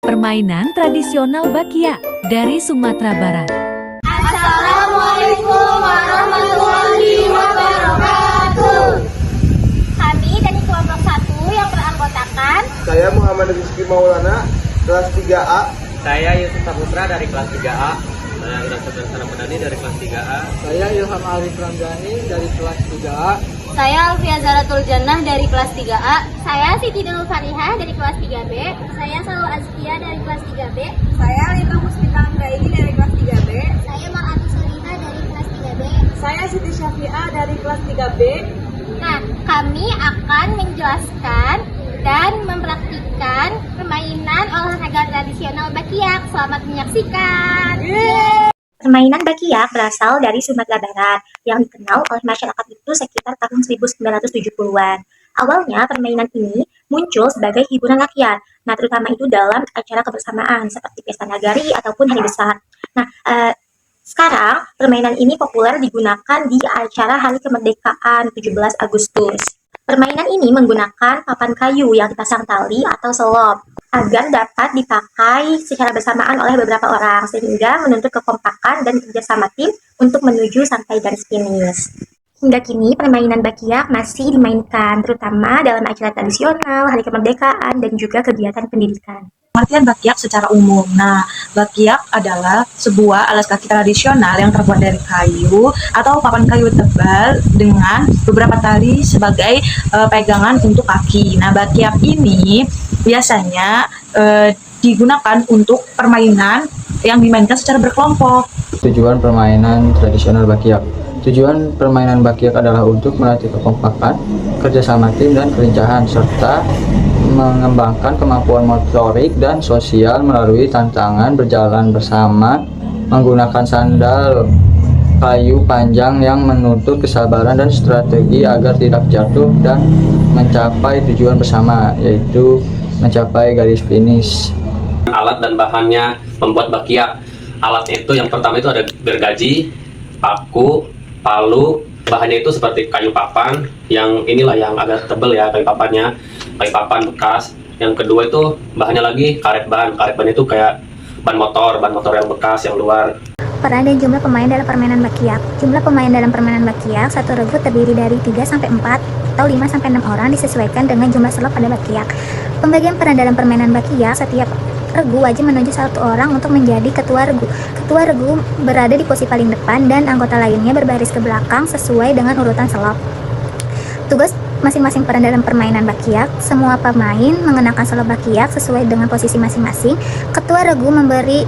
Permainan tradisional Bakia dari Sumatera Barat. Assalamualaikum warahmatullahi wabarakatuh. Kami dari kelompok 1 yang beranggotakan Saya Muhammad Rizky Maulana, kelas 3A. Saya Yusuf Saputra dari kelas 3A. Saya Rasadan Saramadani dari kelas 3A. Saya Ilham Arif Ramdhani dari kelas 3A. Saya Alfia Zaratul Jannah dari kelas 3A. Saya Siti Nurul Farihah dari kelas 3B. Saya Salwa Azkia dari kelas 3B. Saya Lita Mustika Anggraini dari kelas 3B. Saya Mar'atu Soliha dari kelas 3B. Saya Siti Syafi'ah dari kelas 3B. Nah, kami akan menjelaskan dan mempraktikkan permainan olahraga tradisional Bakiak. Selamat menyaksikan. Permainan Bakiak berasal dari Sumatera Barat yang dikenal oleh masyarakat itu sekitar tahun 1970-an. Awalnya permainan ini muncul sebagai hiburan rakyat, nah terutama itu dalam acara kebersamaan seperti pesta nagari ataupun hari besar. Nah, sekarang permainan ini populer digunakan di acara Hari Kemerdekaan 17 Agustus. Permainan ini menggunakan papan kayu yang dipasang tali atau selop agar dapat dipakai secara bersamaan oleh beberapa orang sehingga menuntut kekompakan dan kerjasama tim untuk menuju sampai garis finish. Hingga kini permainan Bakiak masih dimainkan terutama dalam acara tradisional, Hari Kemerdekaan dan juga kegiatan pendidikan. Pengertian Bakiak secara umum. Nah, Bakiak adalah sebuah alas kaki tradisional yang terbuat dari kayu atau papan kayu tebal dengan beberapa tali sebagai pegangan untuk kaki. Nah, Bakiak ini biasanya digunakan untuk permainan yang dimainkan secara berkelompok. Tujuan permainan tradisional Bakiak. Tujuan permainan Bakiak adalah untuk melatih kekompakan, kerjasama tim dan kelincahan, serta mengembangkan kemampuan motorik dan sosial melalui tantangan berjalan bersama menggunakan sandal kayu panjang yang menuntut kesabaran dan strategi agar tidak jatuh dan mencapai tujuan bersama, yaitu mencapai garis finish. Alat dan bahannya membuat Bakiak. Alatnya itu yang pertama itu ada gergaji, paku, palu. Bahannya itu seperti kayu papan yang inilah yang agak tebal ya kayu papan bekas. Yang kedua itu bahannya lagi karet ban itu kayak ban motor yang bekas yang luar. Peran dan jumlah pemain dalam permainan Bakiak. Jumlah pemain dalam permainan Bakiak satu regu terdiri dari 3-4 atau 5-6 orang disesuaikan dengan jumlah slot pada Bakiak. Pembagian peran dalam permainan Bakiak, setiap regu wajib menunjuk satu orang untuk menjadi ketua regu. Ketua regu berada di posisi paling depan dan anggota lainnya berbaris ke belakang sesuai dengan urutan slot. Tugas masing-masing peran dalam permainan Bakiak, semua pemain mengenakan slot Bakiak sesuai dengan posisi masing-masing. Ketua regu memberi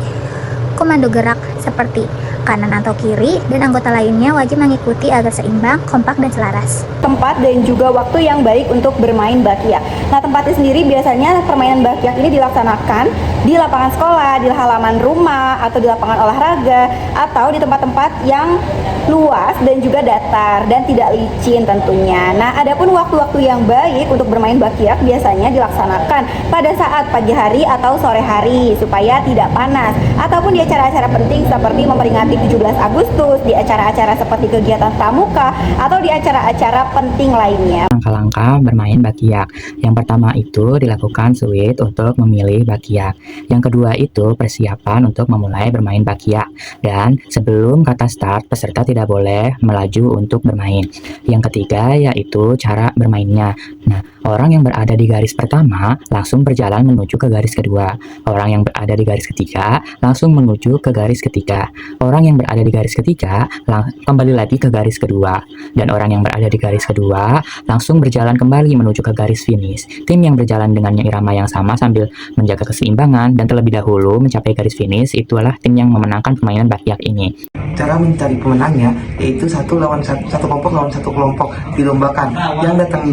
komando gerak seperti kanan atau kiri dan anggota lainnya wajib mengikuti agar seimbang, kompak, dan selaras. Tempat dan juga waktu yang baik untuk bermain Bakiak. Nah, tempatnya sendiri biasanya permainan Bakiak ini dilaksanakan di lapangan sekolah, di halaman rumah, atau di lapangan olahraga, atau di tempat-tempat yang luas dan juga datar dan tidak licin tentunya. Nah, adapun waktu-waktu yang baik untuk bermain Bakiak biasanya dilaksanakan pada saat pagi hari atau sore hari supaya tidak panas, ataupun di acara-acara penting seperti memperingati 17 Agustus, di acara-acara seperti kegiatan pramuka, atau di acara-acara penting lainnya. Langkah-langkah bermain Bakiak. Yang pertama itu dilakukan switch untuk memilih Bakiak. Yang kedua itu persiapan untuk memulai bermain Bakiak. Dan sebelum kata start, peserta tidak boleh melaju untuk bermain. Yang ketiga yaitu cara bermainnya. Nah, orang yang berada di garis pertama langsung berjalan menuju ke garis kedua. Orang yang berada di garis ketiga langsung menuju ke garis ketiga. Orang yang berada di garis ketiga kembali lagi ke garis kedua. Dan orang yang berada di garis kedua langsung berjalan kembali menuju ke garis finish. Tim yang berjalan dengan irama yang sama sambil menjaga keseimbangan dan terlebih dahulu mencapai garis finish itulah tim yang memenangkan permainan Bakiak ini. Cara mencari pemenangnya yaitu satu kelompok lawan satu kelompok dilombakan. Yang datang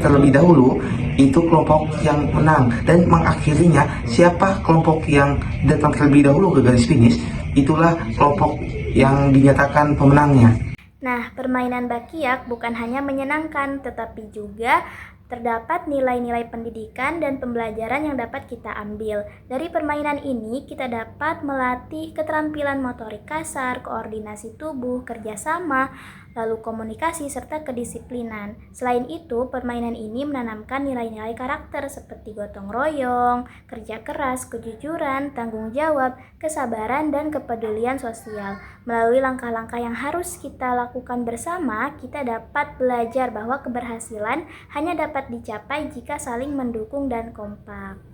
terlebih dahulu itu kelompok yang menang, dan mengakhirinya siapa kelompok yang datang terlebih dahulu ke garis finish itulah kelompok yang dinyatakan pemenangnya. Nah, permainan Bakiak bukan hanya menyenangkan, tetapi juga terdapat nilai-nilai pendidikan dan pembelajaran yang dapat kita ambil. Dari permainan ini, kita dapat melatih keterampilan motorik kasar, koordinasi tubuh, kerjasama, lalu komunikasi, serta kedisiplinan. Selain itu, permainan ini menanamkan nilai-nilai karakter seperti gotong royong, kerja keras, kejujuran, tanggung jawab, kesabaran, dan kepedulian sosial. Melalui langkah-langkah yang harus kita lakukan bersama, kita dapat belajar bahwa keberhasilan hanya dapat dicapai jika saling mendukung dan kompak.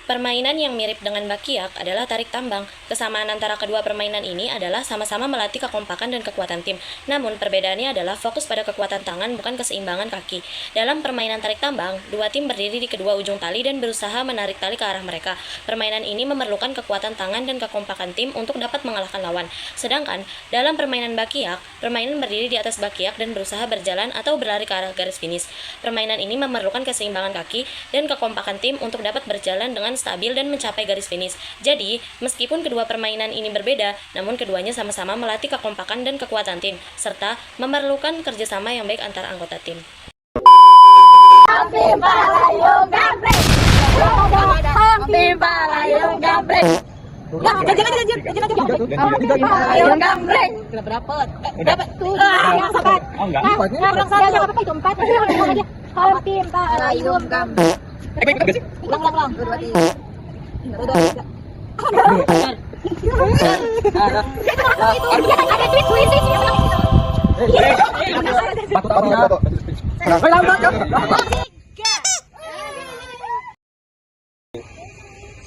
Permainan yang mirip dengan bakiak adalah tarik tambang. Kesamaan antara kedua permainan ini adalah sama-sama melatih kekompakan dan kekuatan tim. Namun perbedaannya adalah fokus pada kekuatan tangan bukan keseimbangan kaki. Dalam permainan tarik tambang, dua tim berdiri di kedua ujung tali dan berusaha menarik tali ke arah mereka. Permainan ini memerlukan kekuatan tangan dan kekompakan tim untuk dapat mengalahkan lawan. Sedangkan dalam permainan bakiak, permainan berdiri di atas bakiak dan berusaha berjalan atau berlari ke arah garis finish. Permainan ini memerlukan keseimbangan kaki dan kekompakan tim untuk dapat berjalan dengan stabil dan mencapai garis finish. Jadi, meskipun kedua permainan ini berbeda, namun keduanya sama-sama melatih kekompakan dan kekuatan tim, serta memerlukan kerjasama yang baik antar anggota tim.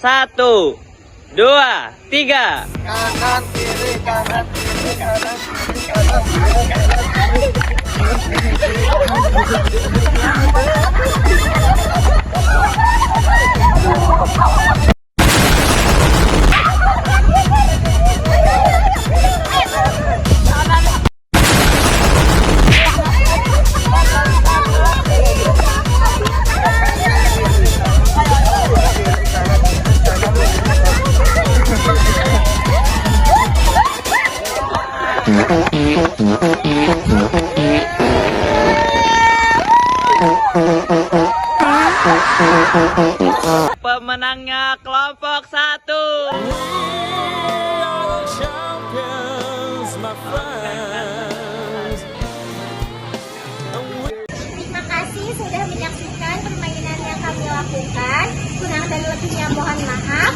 Satu, dua, tiga. Kanan kiri kanan kiri kanan kiri kanan Pemenangnya kelompok 1. Terima kasih sudah menyaksikan permainan yang kami lakukan. Kurang dan lebihnya mohon maaf.